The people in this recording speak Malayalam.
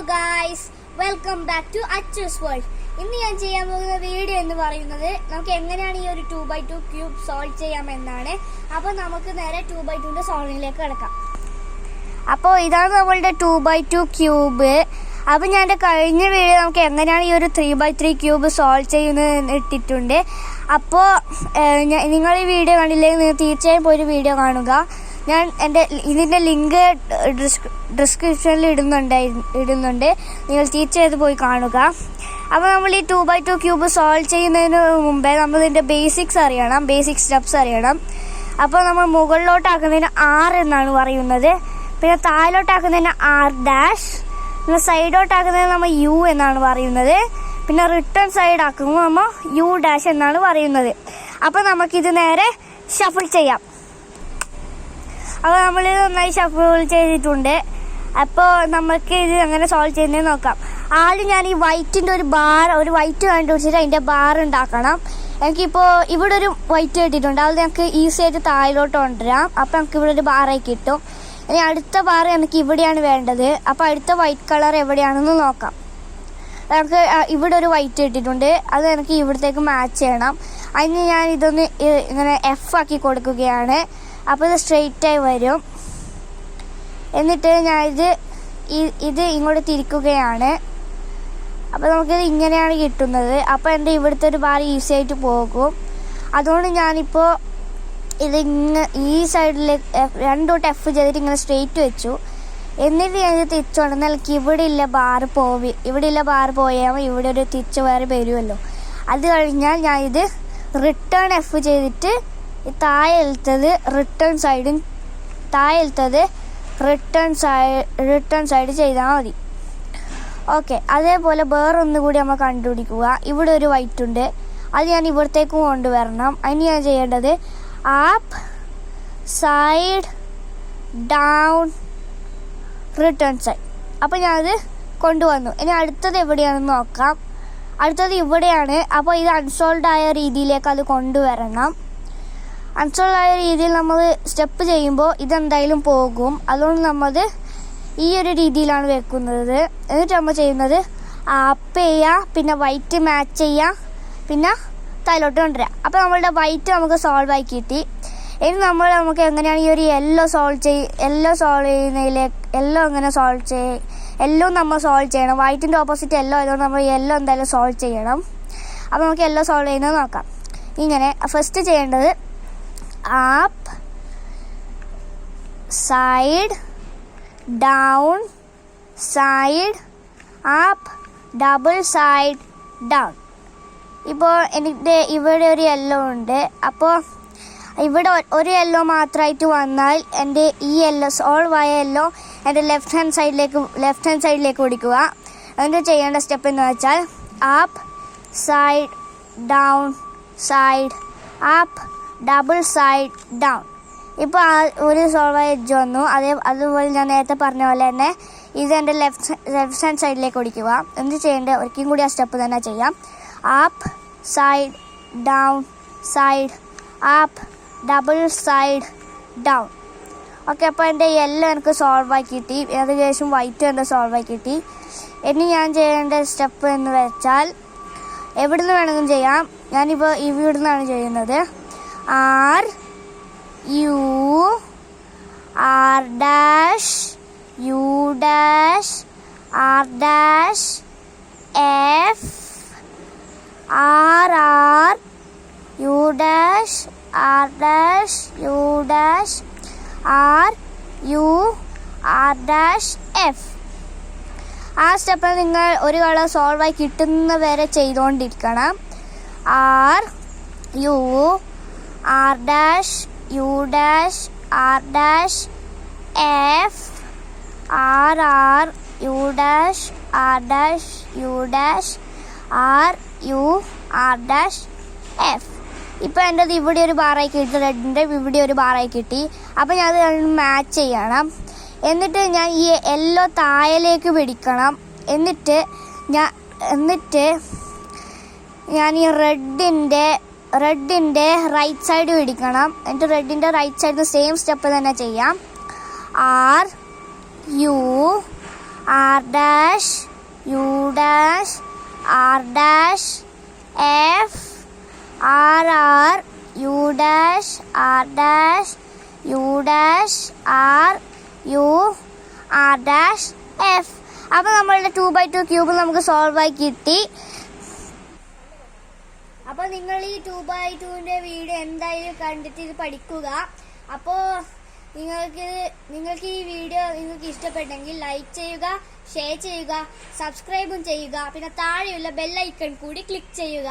Guys, welcome back to Achus world. ഇന്ന് ഞാൻ ചെയ്യാൻ പോകുന്ന വീഡിയോ എന്ന് പറയുന്നത് നമുക്ക് എങ്ങനെയാണ് ഈ ഒരു 2x2 ക്യൂബ് സോൾവ് ചെയ്യാമെന്നാണ്. അപ്പോൾ നമുക്ക് നേരെ 2x2 സോൾവിങ്ങിലേക്ക് കിടക്കാം. അപ്പോൾ ഇതാണ് നമ്മളുടെ 2x2 ക്യൂബ്. അപ്പോൾ ഞാൻ എൻ്റെ കഴിഞ്ഞ വീഡിയോ നമുക്ക് എങ്ങനെയാണ് ഈ ഒരു 3x3 ക്യൂബ് സോൾവ് ചെയ്യുന്നത് ഇട്ടിട്ടുണ്ട്. അപ്പോൾ നിങ്ങൾ ഈ വീഡിയോ കണ്ടില്ലെങ്കിൽ നിങ്ങൾ തീർച്ചയായും പോയി ഒരു വീഡിയോ കാണുക. ഞാൻ ഇതിൻ്റെ ലിങ്ക് ഡിസ്ക്രിപ്ഷനിൽ ഇടുന്നുണ്ട്. നിങ്ങൾ തീർച്ചയായും പോയി കാണുക. അപ്പോൾ നമ്മൾ ഈ 2x2 ക്യൂബ് സോൾവ് ചെയ്യുന്നതിന് മുമ്പേ നമ്മൾ ഇതിൻ്റെ ബേസിക് സ്റ്റെപ്സ് അറിയണം. അപ്പോൾ നമ്മൾ മുകളിലോട്ടാക്കുന്നതിന് R എന്നാണ് പറയുന്നത്, പിന്നെ താഴോട്ടാക്കുന്നതിന് R', പിന്നെ സൈഡോട്ടാക്കുന്നതിന് നമ്മൾ U എന്നാണ് പറയുന്നത്, പിന്നെ റിട്ടേൺ സൈഡ് ആക്കുമ്പോൾ നമ്മൾ U' എന്നാണ് പറയുന്നത്. അപ്പോൾ നമുക്കിത് നേരെ ഷഫിൾ ചെയ്യാം. അപ്പോൾ നമ്മളിത് നന്നായി ഷഫിൾ ചെയ്തിട്ടുണ്ട്. അപ്പോൾ നമുക്ക് ഇത് എങ്ങനെ സോൾവ് ചെയ്യുന്നത് നോക്കാം. ആദ്യം ഞാൻ ഈ വൈറ്റിൻ്റെ ഒരു വൈറ്റ് കണ്ടുപിടിച്ചിട്ട് അതിൻ്റെ ബാർ ഉണ്ടാക്കണം. എനിക്കിപ്പോൾ ഇവിടെ ഒരു വൈറ്റ് കിട്ടിയിട്ടുണ്ട്, അത് നമുക്ക് ഈസി ആയിട്ട് താഴോട്ട് കൊണ്ടുവരാം. അപ്പോൾ നമുക്ക് ഇവിടെ ഒരു ബാറായി കിട്ടും. ഇനി അടുത്ത ബാർ എനിക്ക് ഇവിടെയാണ് വേണ്ടത്. അപ്പോൾ അടുത്ത വൈറ്റ് കളർ എവിടെയാണെന്ന് നോക്കാം. നമുക്ക് ഇവിടെ ഒരു വൈറ്റ് കിട്ടിയിട്ടുണ്ട്, അത് എനിക്ക് ഇവിടത്തേക്ക് മാച്ച് ചെയ്യണം. അതിന് ഞാൻ ഇതൊന്ന് ഇങ്ങനെ F ആക്കി കൊടുക്കുകയാണ്. അപ്പോൾ ഇത് സ്ട്രെയിറ്റായി വരും. എന്നിട്ട് ഞാൻ ഇത് ഇങ്ങോട്ട് തിരിക്കുകയാണ്. അപ്പോൾ നമുക്കിത് ഇങ്ങനെയാണ് കിട്ടുന്നത്. അപ്പോൾ എൻ്റെ ഇവിടുത്തെ ഒരു ബാർ ഈസി ആയിട്ട് പോകും. അതുകൊണ്ട് ഞാനിപ്പോൾ ഈ സൈഡിലേക്ക് രണ്ടോട്ട് F ചെയ്തിട്ട് ഇങ്ങനെ സ്ട്രെയിറ്റ് വെച്ചു. എന്നിട്ട് ഞാൻ ഇത് തിരിച്ചുകൊണ്ട് എനിക്ക് ഇവിടെയുള്ള ബാർ പോയാൽ ഇവിടെ ഒരു തിരിച്ച് വേറെ വരുമല്ലോ. അത് കഴിഞ്ഞാൽ ഞാൻ ഇത് റിട്ടേൺ F ചെയ്തിട്ട് താഴെത്തത് റിട്ടേൺ സൈഡ് ചെയ്താൽ മതി. ഓക്കെ, അതേപോലെ വേറൊന്നുകൂടി നമ്മൾ കണ്ടുപിടിക്കുക. ഇവിടെ ഒരു വൈറ്റ് ഉണ്ട്, അത് ഞാൻ ഇവിടത്തേക്ക് കൊണ്ടുവരണം. അതിന് ഞാൻ ചെയ്യേണ്ടത് up, side, down, return side. അപ്പോൾ ഞാനത് കൊണ്ടുവന്നു. ഇനി അടുത്തത് എവിടെയാണെന്ന് നോക്കാം. അടുത്തത് ഇവിടെയാണ്. അപ്പോൾ ഇത് അൺസോൾവ് ആയ രീതിയിലേക്ക് അത് കൊണ്ടുവരണം. അൺസോൾവ് ആയ രീതിയിൽ നമ്മൾ സ്റ്റെപ്പ് ചെയ്യുമ്പോൾ ഇതെന്തായാലും പോകും. അതുകൊണ്ട് നമ്മൾ ഈ ഒരു രീതിയിലാണ് വെക്കുന്നത്. എന്നിട്ട് നമ്മൾ ചെയ്യുന്നത് അപ്പ് ചെയ്യുക, പിന്നെ വൈറ്റ് മാച്ച് ചെയ്യുക, പിന്നെ താഴോട്ട് കൊണ്ടുവരിക. അപ്പോൾ നമ്മളുടെ വൈറ്റ് നമുക്ക് സോൾവ് ആയി കിട്ടി. ഇനി നമുക്ക് എങ്ങനെയാണ് ഈ ഒരു യെല്ലോ നമ്മൾ സോൾവ് ചെയ്യണം. വൈറ്റിൻ്റെ ഓപ്പോസിറ്റ് യെല്ലോ ആയതുകൊണ്ട് നമ്മൾ യെല്ലോ എന്തായാലും സോൾവ് ചെയ്യണം. അപ്പോൾ നമുക്ക് യെല്ലോ സോൾവ് ചെയ്യുന്നത് നോക്കാം. ഇങ്ങനെ ഫസ്റ്റ് ചെയ്യേണ്ടത് up, side, down, side, up, double side, down. ഇപ്പോൾ എനിക്ക് ഇവിടെ ഒരു യെല്ലോ ഉണ്ട്. അപ്പോൾ ഇവിടെ ഒരു യെല്ലോ മാത്രമായിട്ട് വന്നാൽ എൻ്റെ ഈ യെല്ലോ സോൾവ് ആയ യെല്ലോ എൻ്റെ ലെഫ്റ്റ് ഹാൻഡ് സൈഡിലേക്ക് ഓടിക്കുക. എന്നിട്ട് ചെയ്യേണ്ട സ്റ്റെപ്പ് എന്ന് വെച്ചാൽ up, side, down, side, up, double side, down. ഇപ്പോൾ ഒരു സോൾവ് ആയ എഡ്ജ് വന്നു. അതുപോലെ ഞാൻ നേരത്തെ പറഞ്ഞ പോലെ തന്നെ ഇത് എൻ്റെ ലെഫ്റ്റ് ഹാൻഡ് സൈഡിലേക്ക് ഓടിക്കുക. എന്ത് ചെയ്യേണ്ടത് ഒരിക്കലും കൂടി ആ സ്റ്റെപ്പ് തന്നെ ചെയ്യാം. Up, side, down, side, up, double side, down. Okay, അപ്പോൾ എൻ്റെ യെല്ലോ എനിക്ക് സോൾവ് ആയി കിട്ടി. ഏകദേശം വൈറ്റ് എൻ്റെ സോൾവ് ആയി കിട്ടി. ഇനി ഞാൻ ചെയ്യേണ്ട സ്റ്റെപ്പ് എന്ന് വെച്ചാൽ എവിടെ നിന്ന് വേണമെങ്കിലും ചെയ്യാം. ഞാനിപ്പോൾ ഇവിടെ നിന്നാണ് ചെയ്യുന്നത്. R, U, R', U', R', F, R, U', R', U', R, U, R', F. ആ സ്റ്റെപ്പ് നിങ്ങൾ ഒരു കളർ സോൾവ് ആയി കിട്ടുന്ന വരെ ചെയ്തുകൊണ്ടിരിക്കണം. R, U, R', U', R', F, R, U', R', U, R', F. ഇപ്പോൾ എൻ്റെ ഇവിടെ ഒരു ബാറായി കിട്ടി, റെഡിൻ്റെ ഇവിടെ ഒരു ബാറായി കിട്ടി. അപ്പോൾ ഞാൻ അത് മാച്ച് ചെയ്യണം. എന്നിട്ട് ഞാൻ ഈ യെല്ലോ താഴേക്ക് പിടിക്കണം. എന്നിട്ട് ഞാൻ ഈ റെഡിൻ്റെ റൈറ്റ് സൈഡ് പിടിക്കണം. എന്നിട്ട് റെഡിൻ്റെ റൈറ്റ് സൈഡിൽ സെയിം സ്റ്റെപ്പ് തന്നെ ചെയ്യാം. R, U, R dash U dash R dash F R R U dash R dash U dash R U R dash F. അപ്പോൾ നമ്മളുടെ 2x2 ക്യൂബ് നമുക്ക് സോൾവ് ആയി കിട്ടി. അപ്പോൾ നിങ്ങൾ ഈ 2x2ന്റെ വീഡിയോ എന്തായാലും കണ്ടിട്ട് ഇത് പഠിക്കുക. അപ്പോൾ നിങ്ങൾക്ക് ഈ വീഡിയോ നിങ്ങൾക്ക് ഇഷ്ടപ്പെട്ടെങ്കിൽ ലൈക്ക് ചെയ്യുക, ഷെയർ ചെയ്യുക, സബ്സ്ക്രൈബും ചെയ്യുക. പിന്നെ താഴെയുള്ള ബെൽ ഐക്കൺ കൂടി ക്ലിക്ക് ചെയ്യുക.